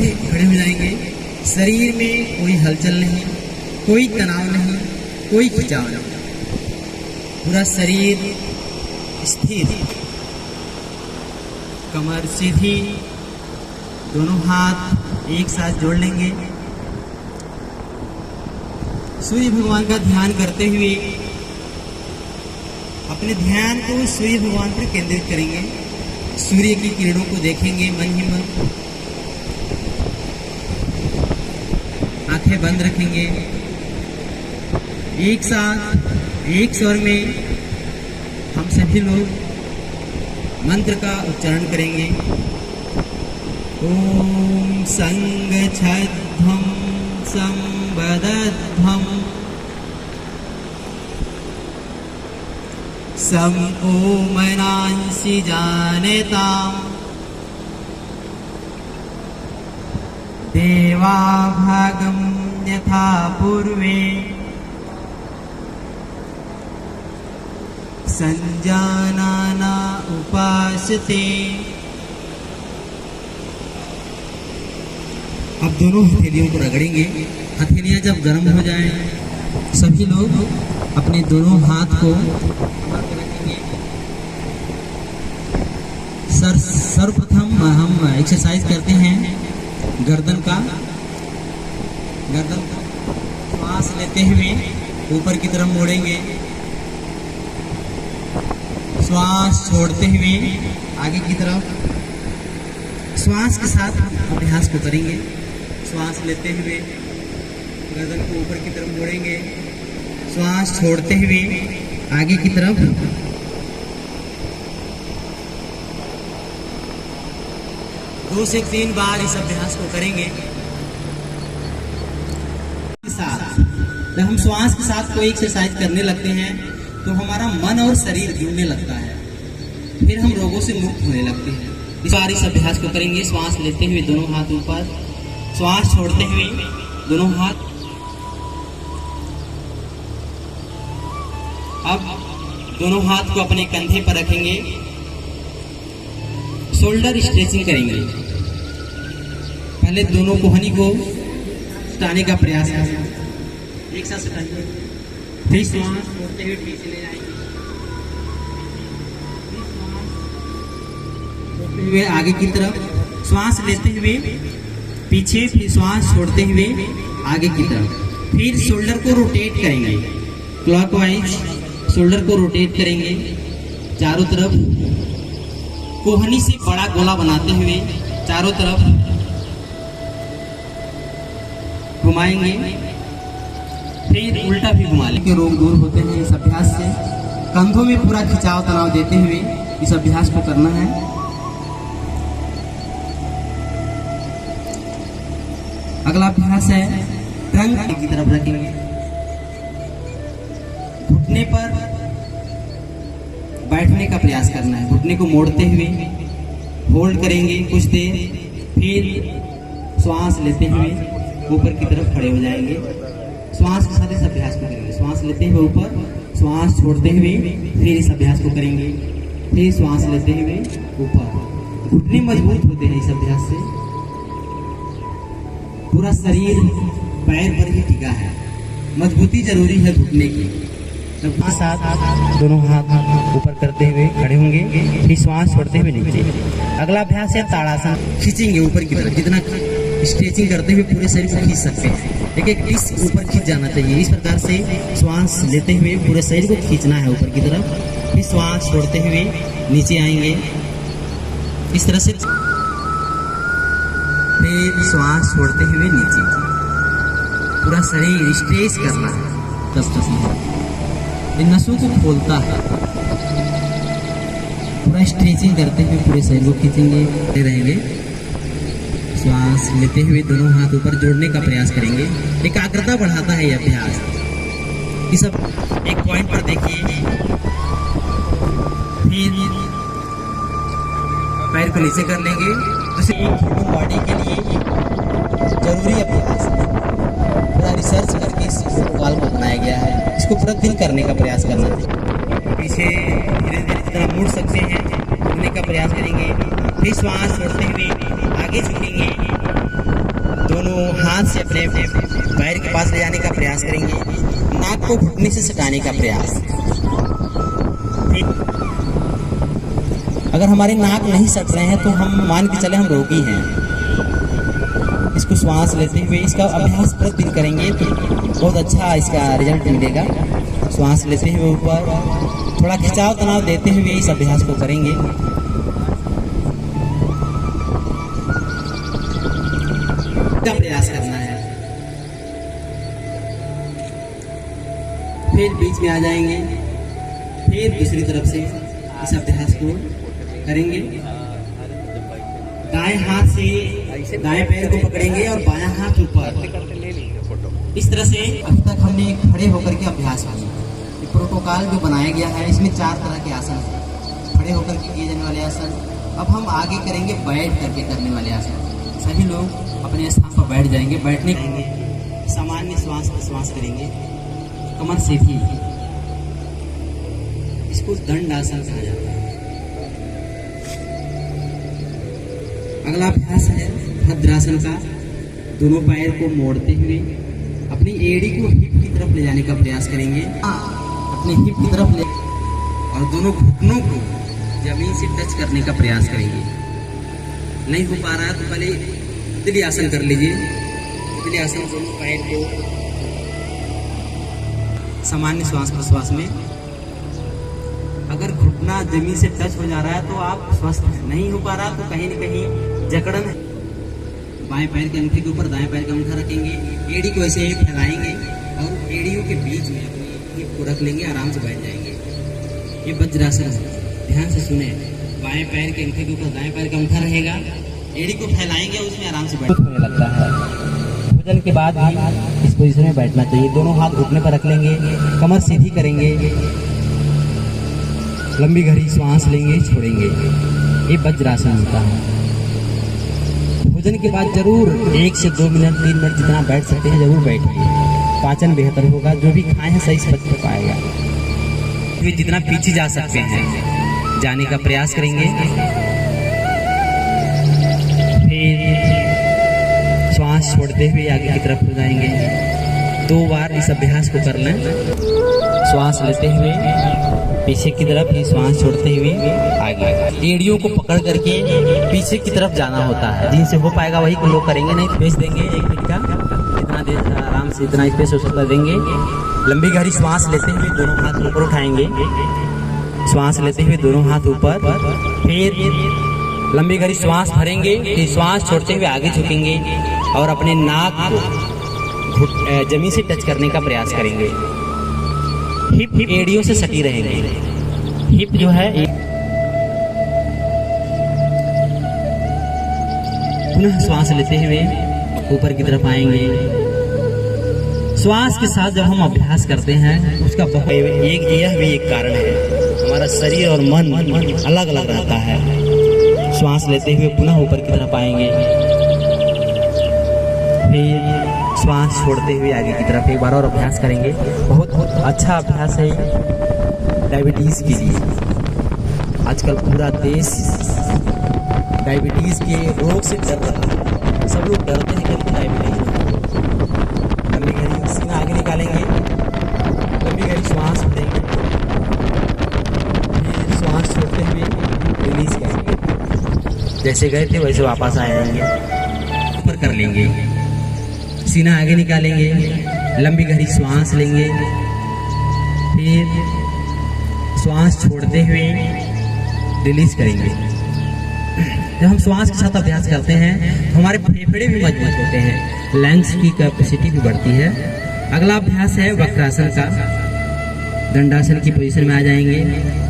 हुए खड़े हो जाएंगे। शरीर में कोई हलचल नहीं, कोई तनाव नहीं, कोई खिंचाव नहीं, पूरा शरीर स्थिर, कमर सीधी, दोनों हाथ एक साथ जोड़ लेंगे। सूर्य भगवान का ध्यान करते हुए अपने ध्यान को सूर्य भगवान पर केंद्रित करेंगे। सूर्य की किरणों को देखेंगे मन ही मन। आंखें बंद रखेंगे। एक साथ एक स्वर में हम सभी लोग मंत्र का उच्चारण करेंगे। ओम संगच्छध्वं संवदध्वं सम ओमनांसि जानेताम् देवाभागं यथा पूर्वे संजानाना उपासते। अब दोनों हथेलियों को रगड़ेंगे। हथेलियां जब गर्म हो जाएं, सभी लोग अपने दोनों हाथ को रखेंगे। सर्वप्रथम हम एक्सरसाइज करते हैं गर्दन का। श्वास लेते हुए ऊपर की तरफ मोड़ेंगे। श्वास छोड़ते हुए आगे की तरफ। श्वास के साथ अभ्यास को करेंगे। श्वास लेते हुए गर्दन को ऊपर की तरफ मोड़ेंगे। श्वास छोड़ते हुए आगे की तरफ। 2 से 3 बार इस अभ्यास को करेंगे। जब हम श्वास के साथ कोई एक्सरसाइज करने लगते हैं तो हमारा मन और शरीर जुड़ने लगता है, फिर हम रोगों से मुक्त होने लगते हैं। इस बार इस अभ्यास को करेंगे। श्वास लेते हुए दोनों हाथ ऊपर, श्वास छोड़ते हुए दोनों हाथ। अब दोनों हाथ को अपने कंधे पर रखेंगे। शोल्डर स्ट्रेचिंग करेंगे। पहले दोनों कोहनी को हटाने का प्रयास करें। एक साथ हटाइए। फिर श्वास छोड़ते हुए पीछे ले जाएंगे। हुए आगे की तरफ। श्वास लेते हुए पीछे, फिर श्वास छोड़ते हुए आगे की तरफ। फिर शोल्डर को रोटेट करेंगे। क्लॉकवाइज शोल्डर को रोटेट करेंगे चारों तरफ। कोहनी से बड़ा गोला बनाते हुए चारों तरफ घुमाएंगे। फिर उल्टा भी घुमा लेंगे। रोग दूर होते हैं इस अभ्यास से। कंधों में पूरा खिंचाव तनाव देते हुए इस अभ्यास को करना है। अगला अभ्यास है ट्रंक की तरफ रखेंगे। घुटने पर बैठने का प्रयास करना है। घुटने को मोड़ते हुए होल्ड करेंगे कुछ देर। फिर श्वास लेते हुए ऊपर की तरफ खड़े हो जाएंगे। श्वास के साथ इस अभ्यास को करेंगे। श्वास लेते हुए ऊपर, श्वास छोड़ते हुए फिर इस अभ्यास को करेंगे। फिर श्वास लेते हुए ऊपर। घुटने मजबूत होते हैं इस अभ्यास से। पूरा शरीर पैर पर ही टिका है। मजबूती जरूरी है घुटने की। साथ दोनों हाथ ऊपर करते हुए खड़े होंगे। फिर श्वास छोड़ते हुए नीचे। अगला अभ्यास है ताड़ासन। खींचेंगे ऊपर की तरफ। जितना स्ट्रेचिंग करते हुए पूरे शरीर को खींच सकते हैं। एक डिस्क ऊपर खींच जाना चाहिए। इस प्रकार से श्वास लेते हुए पूरे शरीर को खींचना है ऊपर की तरफ। फिर श्वास छोड़ते हुए नीचे आएंगे इस तरह से। फिर श्वास छोड़ते हुए नीचे। पूरा शरीर स्ट्रेच करना है। 10 मिनट इन नसों को खोलता है। पूरा स्ट्रेचिंग करते हुए पूरे शरीर को खींचेंगे रहेंगे। श्वास लेते हुए दोनों हाथ ऊपर जोड़ने का प्रयास करेंगे। एकाग्रता बढ़ाता है यह अभ्यास। ये सब एक पॉइंट पर देखिए। फिर पैर को नीचे कर लेंगे। दूसरे ह्यूमन बॉडी के लिए जरूरी अभ्यास है। पूरा रिसर्च करके इस प्रोटोकॉल को बनाया गया है। इसको प्रतिदिन करने का प्रयास करना है। पीछे धीरे धीरे जितना मुड़ सकते हैं मुड़ने का प्रयास करेंगे। फिर श्वास छोड़ते हुए आगे झुकेंगे। ध्यान से अपने पैर के पास ले जाने का प्रयास करेंगे, नाक को घुटने से सटाने का प्रयास। अगर हमारे नाक नहीं सट रहे हैं तो हम मान के चले हम रोगी हैं। इसको श्वास लेते हुए इसका अभ्यास प्रतिदिन करेंगे तो बहुत अच्छा इसका रिजल्ट मिलेगा। श्वास लेते हुए ऊपर थोड़ा खिंचाव तनाव देते हुए इस अभ्यास को करेंगे। का प्रयास करना है। फिर बीच में आ जाएंगे, फिर दूसरी तरफ से इस अभ्यास को करेंगे। दाएं हाथ से दाएं पैर को पकड़ेंगे और बायां हाथ ऊपर। इस तरह से अब तक हमने खड़े होकर के अभ्यास किया। ये प्रोटोकॉल जो बनाया गया है इसमें 4 तरह के आसन हैं। खड़े होकर के किए जाने वाले आसन। अब हम आगे करेंगे बैठ करके करने वाले आसन। सभी लोग अपने स्थान पर बैठ जाएंगे। बैठने के सामान्य श्वास प्रश्वास करेंगे, कमर सीधी। इसको दंड आसन कहा जाता है। अगला अभ्यास है भद्रासन का। दोनों पैर को मोड़ते हुए अपनी एड़ी को हिप की तरफ ले जाने का प्रयास करेंगे। अपने हिप की तरफ ले और दोनों घुटनों को जमीन से टच करने का प्रयास करेंगे। नहीं हो पा रहा तो पहले तितली आसन कर लीजिए। तितली आसन दोनों पैर को सामान्य श्वास प्रश्वास में। अगर घुटना जमीन से टच हो जा रहा है तो आप स्वस्थ हैं। नहीं हो पा रहा तो कहीं न कहीं जकड़न है। बाएं पैर के अंगूठे के ऊपर दाएं पैर का अंगूठा रखेंगे। एड़ी को ऐसे फैलाएंगे और एड़ियों के बीच में अपनी हिप को रख लेंगे। आराम से बैठ जाएंगे। ये वज्रासन है, ध्यान से सुने। बाएं पैर के अंगूठे के ऊपर दाएं पैर का अंगूठा रहेगा। एड़ी को फैलाएंगे, उसमें आराम से बैठने लगता है। भोजन के बाद भी इस पोजीशन में बैठना चाहिए। दोनों हाथ घुटने पर रख लेंगे, कमर सीधी करेंगे, लंबी गहरी सांस लेंगे, छोड़ेंगे। ये वज्रासन होता है। भोजन के बाद जरूर 1 से 2 मिनट 3 मिनट जितना बैठ सकते हैं जरूर बैठिए। पाचन बेहतर होगा। जो भी खाए हैं सही से पच पाएगा। फिर जितना पीछे जा सकते हैं जाने का प्रयास करेंगे। फिर श्वास छोड़ते हुए आगे की तरफ हो जाएंगे। 2 बार इस अभ्यास को कर लें। श्वास लेते हुए पीछे की तरफ, ही श्वास छोड़ते हुए आगे। एड़ियों को पकड़ करके पीछे की तरफ जाना होता है। जिनसे हो पाएगा वही को लोग करेंगे। नहीं स्पेस देंगे 1 फीट का, इतना देर आराम से इतना स्पेस कर देंगे। लंबी गहरी श्वास लेते हुए दोनों हाथ ऊपर उठाएंगे। श्वास लेते हुए दोनों हाथ ऊपर। फिर लंबी गहरी श्वास भरेंगे। फिर श्वास छोड़ते हुए आगे झुकेंगे और अपने नाक को जमीन से टच करने का प्रयास करेंगे। हिप एड़ियों से सटी रहेंगे। हिप जो है पुनः श्वास लेते हुए ऊपर की तरफ आएंगे। श्वास के साथ जब हम अभ्यास करते हैं उसका यह भी एक कारण है। हमारा शरीर और मन अलग अलग रहता है। श्वास लेते हुए पुनः ऊपर की तरफ आएंगे। फिर श्वास छोड़ते हुए आगे की तरफ एक बार और अभ्यास करेंगे। बहुत अच्छा अभ्यास है डायबिटीज़ के लिए। आजकल पूरा देश डायबिटीज़ के रोग से डर रहा है। सब लोग डरते हैं कि डायबिटीज़। लंबी गहरी सीना आगे निकालेंगे, लंबी गहरी श्वास छोड़ेंगे, फिर श्वास छोड़ते हुए रिलीज करेंगे। जैसे गए थे वैसे वापस आ जाएंगे। ऊपर कर लेंगे, सीना आगे निकालेंगे, लंबी गहरी श्वास लेंगे, फिर श्वास छोड़ते हुए रिलीज करेंगे। जब हम श्वास के साथ अभ्यास करते हैं तो हमारे फेफड़े भी मजबूत होते हैं, लंग्स की कैपेसिटी भी बढ़ती है। अगला अभ्यास है वक्रासन का। दंडासन की पोजीशन में आ जाएंगे।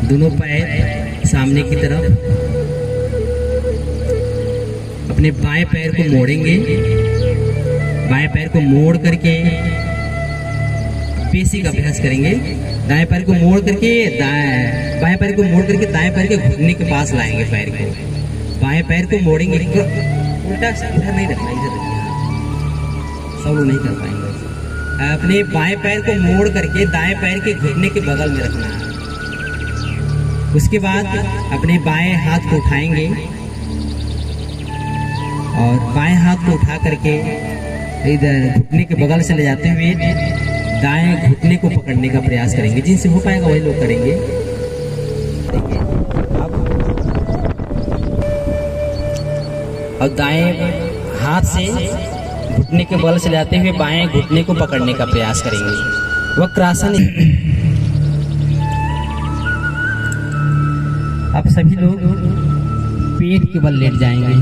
दोनों पैर सामने की तरफ, अपने बाएं पैर को मोड़ेंगे। बाएं पैर को मोड़ करके बेसिक अभ्यास करेंगे। दाएं पैर को मोड़ करके बाएं पैर को मोड़ करके दाएं पैर के घुटने के पास लाएंगे। पैर को बाएं पैर को मोड़ेंगे, उल्टा इधर नहीं रखना, इधर रखिए। सब लोग नहीं कर पाएंगे। अपने बाएं पैर को मोड़ करके दाएं पैर के घुटने के बगल में रखना है। उसके बाद अपने बाएं हाथ को उठाएंगे और बाएं हाथ को उठा करके इधर घुटने के बगल से ले जाते हुए दाएं घुटने को पकड़ने का प्रयास करेंगे। जिनसे हो पाएगा वही लोग करेंगे। अब दाएं हाथ से घुटने के बल से लाते हुए बाएं घुटने को पकड़ने का प्रयास करेंगे। वक्रासन। अब सभी लोग पेट के बल लेट जाएंगे।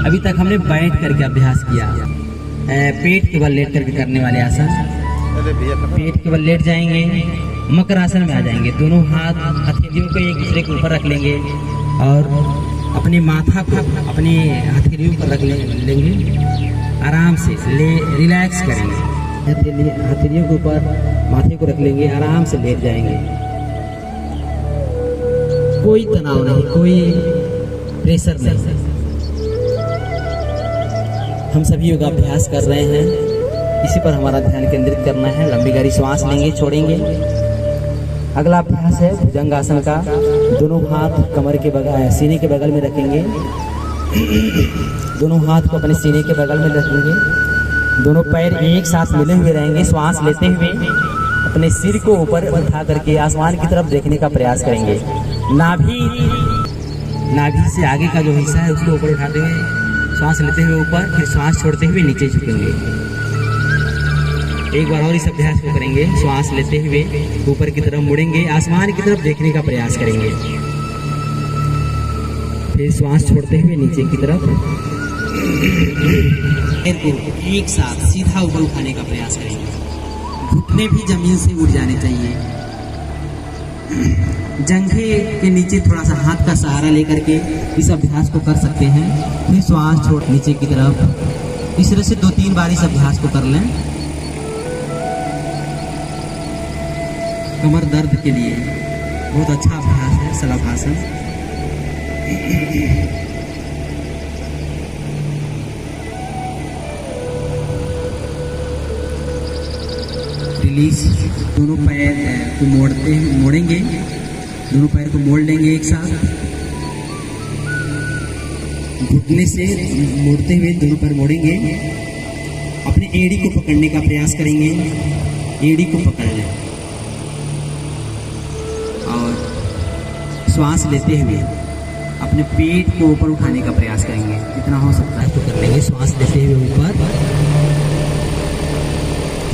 अभी तक हमने बैठ करके अभ्यास किया। पेट के बल लेट करके करने वाले आसन। पेट के बल लेट जाएंगे, मकर आसन में आ जाएंगे। दोनों हाथ हथेलियों को एक दूसरे के ऊपर रख लेंगे और अपने माथा को अपने हथेलियों पर रख लेंगे। आराम से रिलैक्स करेंगे। हथेलियों के ऊपर माथे को रख लेंगे, आराम से लेट जाएंगे। कोई तनाव नहीं, कोई प्रेशर नहीं। हम सभी योगाभ्यास कर रहे हैं, इसी पर हमारा ध्यान केंद्रित करना है। लंबी गहरी श्वास लेंगे, छोड़ेंगे। अगला अभ्यास है भुजंगासन का। दोनों हाथ कमर के बगल, सीने के बगल में रखेंगे। दोनों हाथ को अपने सीने के बगल में रखेंगे। दोनों पैर एक साथ मिले हुए रहेंगे। श्वास लेते हुए अपने सिर को ऊपर उठा करके आसमान की तरफ देखने का प्रयास करेंगे। नाभि से आगे का जो हिस्सा है उसको ऊपर उठाते हुए श्वास लेते हुए ऊपर, फिर श्वास छोड़ते हुए नीचे झुकेंगे। एक बार और इस अभ्यास को करेंगे। श्वास लेते हुए ऊपर की तरफ मुड़ेंगे, आसमान की तरफ देखने का प्रयास करेंगे। फिर श्वास छोड़ते हुए नीचे की तरफ एक साथ सीधा ऊपर उठाने का प्रयास करेंगे। घुटने भी जमीन से उठ जाने चाहिए। जंघे के नीचे थोड़ा सा हाथ का सहारा लेकर के इस अभ्यास को कर सकते हैं। फिर श्वास छोड़ नीचे की तरफ। इस तरह से 2-3 बार इस अभ्यास को कर लें। कमर दर्द के लिए बहुत अच्छा अभ्यास है शलभासन। रिलीज। दोनों पैर को मोड़ेंगे। दोनों पैर को मोड़ लेंगे एक साथ। घुटने से मोड़ते हुए दोनों पैर मोड़ेंगे। अपने एड़ी को पकड़ने का प्रयास करेंगे। एड़ी को पकड़ लें और श्वास लेते हुए अपने पेट को ऊपर उठाने का प्रयास करेंगे। जितना हो सकता है तो कर लेंगे। श्वास लेते हुए ऊपर।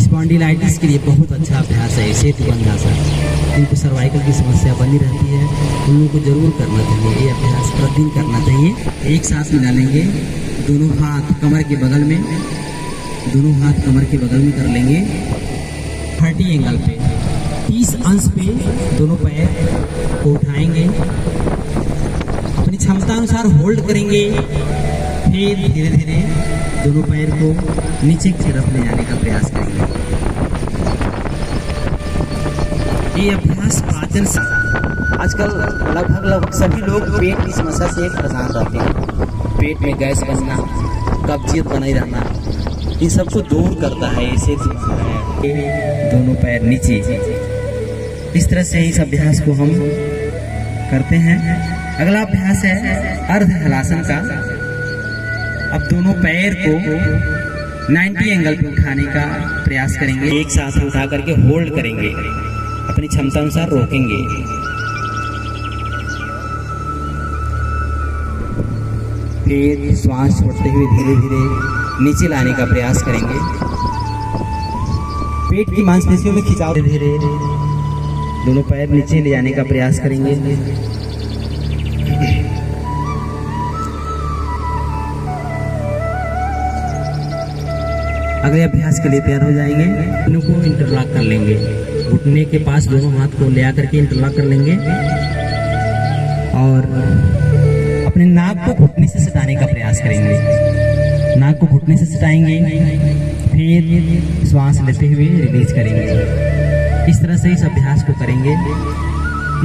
स्पॉन्डिलाइटिस के लिए बहुत अच्छा अभ्यास है सेतुबंध आसन। जिनको सर्वाइकल की समस्या बनी रहती है उन लोगों को जरूर करना चाहिए। ये अभ्यास प्रतिदिन करना चाहिए। एक सांस मिला लेंगे। दोनों हाथ कमर के बगल में, दोनों हाथ कमर के बगल में कर लेंगे। 30 एंगल पे, 30 अंश पे दोनों पैर को उठाएंगे। अपनी क्षमता अनुसार होल्ड करेंगे। फिर धीरे धीरे दोनों पैर को नीचे की तरफ ले जाने का प्रयास करेंगे। ये अभ्यास पाचन से आजकल लगभग सभी लोग पेट की समस्या से परेशान रहते हैं। पेट में गैस बनना, कब्जियत बना ही रहना, इन सबको दूर करता है। इसे दोनों पैर नीचे, इस तरह से इस अभ्यास को हम करते हैं। अगला अभ्यास है अर्ध हलासन का। अब दोनों पैर को 90 एंगल पे उठाने का प्रयास करेंगे। एक साथ उठा करके होल्ड करेंगे। अपनी क्षमता अनुसार रोकेंगे। फिर श्वास छोड़ते हुए धीरे धीरे नीचे लाने का प्रयास करेंगे। पेट की मांसपेशियों में खिंचाव। धीरे धीरे दोनों पैर नीचे ले जाने का प्रयास करेंगे। अगले अभ्यास के लिए तैयार हो जाएंगे। दोनों को इंटरलॉक कर लेंगे। घुटने के पास दोनों हाथ को ले आकर के इंटरलॉक कर लेंगे और अपने नाक को घुटने से सटाने का प्रयास करेंगे। नाक को घुटने से सटाएंगे। फिर श्वास लेते हुए रिलीज करेंगे। इस तरह से इस अभ्यास को करेंगे।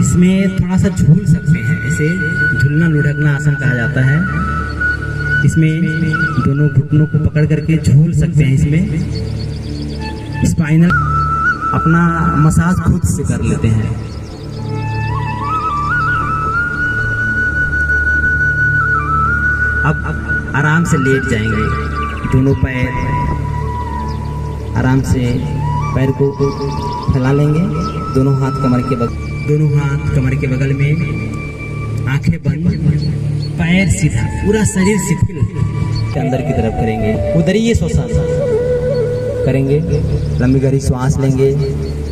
इसमें थोड़ा सा झूल सकते हैं। इसे झूलना लुढ़कना आसन कहा जाता है। इसमें दोनों घुटनों को पकड़ करके झूल सकते हैं। इसमें स्पाइनल अपना मसाज खुद से कर लेते हैं। अब आराम से लेट जाएंगे। दोनों पैर आराम से पैर को फैला लेंगे, दोनों हाथ कमर के बगल में, आंखें बंद, पैर सीधा, पूरा शरीर शिथिल अंदर की तरफ करेंगे। उदरीय श्वसन करेंगे, लंबी गहरी श्वास लेंगे,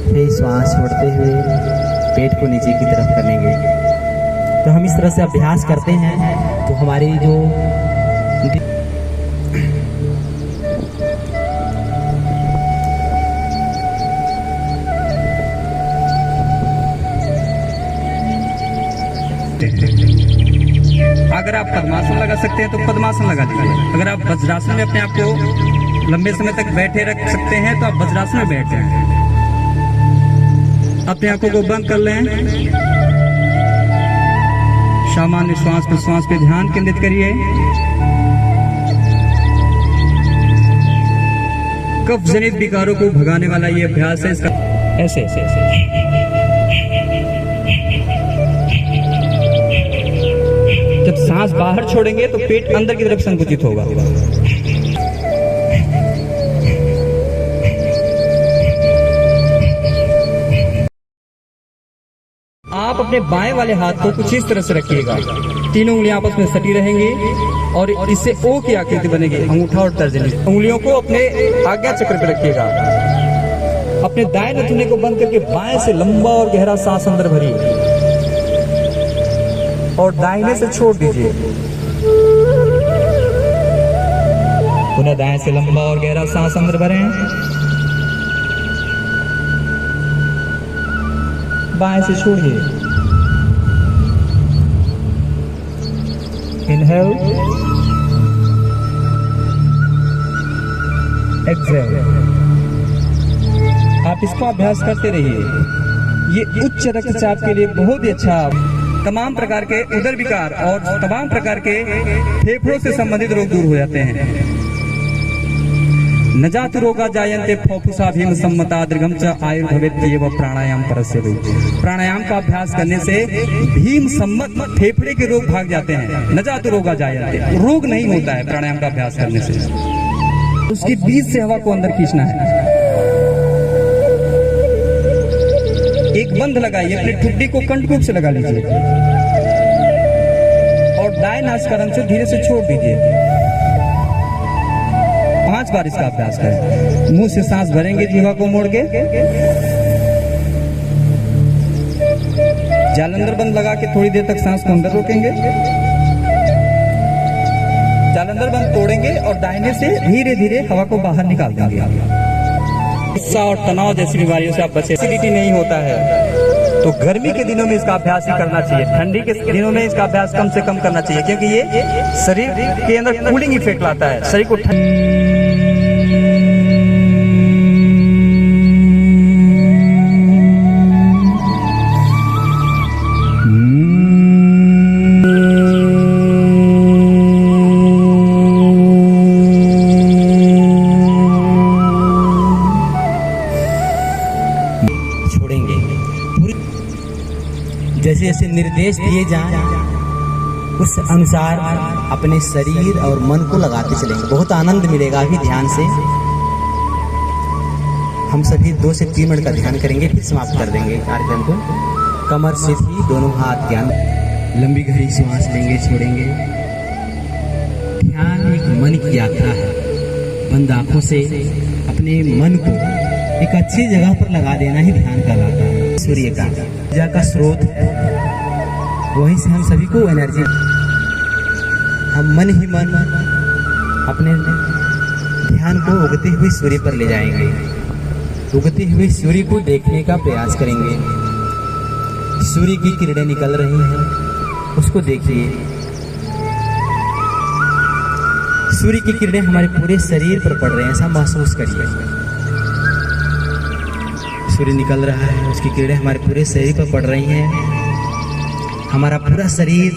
फिर श्वास छोड़ते हुए पेट को नीचे की तरफ कर लेंगे। तो हम इस तरह से अभ्यास करते हैं तो हमारी जो अगर आप पद्मासन लगा सकते हैं तो पद्मासन लगा लीजिए। अगर आप वज्रासन में अपने आप को लंबे समय तक बैठे रख सकते हैं तो आप वज्रासन में बैठ जाएं। अपने आंखों को बंद कर लें, सामान्य श्वास प्रश्वास पे ध्यान केंद्रित करिए। कफ जनित विकारों को भगाने वाला ये अभ्यास है। इसका ऐसे ऐसे ऐसे जब सांस बाहर छोड़ेंगे तो पेट अंदर की तरफ संकुचित होगा। आप अपने बाएं वाले हाथ को कुछ इस तरह से रखिएगा, तीनों उंगलियां आपस में सटी रहेंगी और इससे ओ की आकृति बनेगी। अंगूठा और तर्जनी उंगलियों को अपने आज्ञा चक्र पर रखिएगा। अपने दाएं नथुने को बंद करके बाएं से लंबा और गहरा सांस अंदर भरिए और दाहिने से छोड़ दीजिए। पुनः दाएं से लंबा और गहरा सांस अंदर भरें, बाएं से छोड़िए। Inhale, exhale. आप इसका अभ्यास करते रहिए। ये उच्च रक्तचाप के लिए बहुत ही अच्छा, तमाम प्रकार के उदर विकार और तमाम प्रकार के फेफड़ों से संबंधित रोग दूर हो जाते हैं। न जातु रोगा जायन्ते फौफुसा भीम सम्मता दीर्घम च आयुर्भवेत्येव प्राणायाम परस्य। प्राणायाम का अभ्यास करने से भीम सम्मत फेफड़े के रोग भाग जाते हैं। न जातु रोगा जायन्ते, रोग नहीं होता है प्राणायाम का अभ्यास करने से। उसके बीच से हवा को अंदर खींचना है। एक बंद लगाइए, अपनी ठुड्डी को कंठकूप से लगा लीजिए और दाएं नासिकाग्र से धीरे से छोड़ दीजिए। 5 बार इसका अभ्यास करें। मुंह से सांस भरेंगे, जीवा को मोड़ के, जालंधर बंद लगा के थोड़ी देर तक सांस को अंदर रोकेंगे, जालंधर बंद तोड़ेंगे और दाहिने से धीरे धीरे हवा को बाहर निकाल देंगे। गुस्सा और तनाव जैसी बीमारियों से आप बचे। एसिडिटी नहीं होता है तो गर्मी के दिनों में इसका अभ्यास ही करना चाहिए। ठंडी के दिनों में इसका अभ्यास कम से कम करना चाहिए, क्योंकि ये शरीर के अंदर कूलिंग इफेक्ट लाता है। शरीर को जैसे जैसे निर्देश दिए जाएं उस अनुसार अपने शरीर और मन को लगाते चलेंगे। बहुत आनंद मिलेगा। अभी ध्यान से हम सभी 2 से 3 मिनट का ध्यान करेंगे, फिर समाप्त कर देंगे कार्यक्रम को। कमर सीधी, दोनों हाथ ध्यान, लंबी गहरी श्वास लेंगे, छोड़ेंगे। ध्यान एक मन की यात्रा है। बंद आंखों से अपने मन को एक अच्छी जगह पर लगा देना ही ध्यान कहलाता है। सूर्य का ऊर्जा का स्रोत है, वहीं से हम सभी को एनर्जी, हम मन ही मन अपने ध्यान को उगते हुए सूर्य पर ले जाएंगे। उगते हुए सूर्य को देखने का प्रयास करेंगे। सूर्य की किरणें निकल रही हैं, उसको देखिए। सूर्य की किरणें हमारे पूरे शरीर पर पड़ रहे हैं, ऐसा महसूस करिए। सूर्य निकल रहा है, उसकी किरणें हमारे पूरे शरीर पर पड़ रही हैं। हमारा पूरा शरीर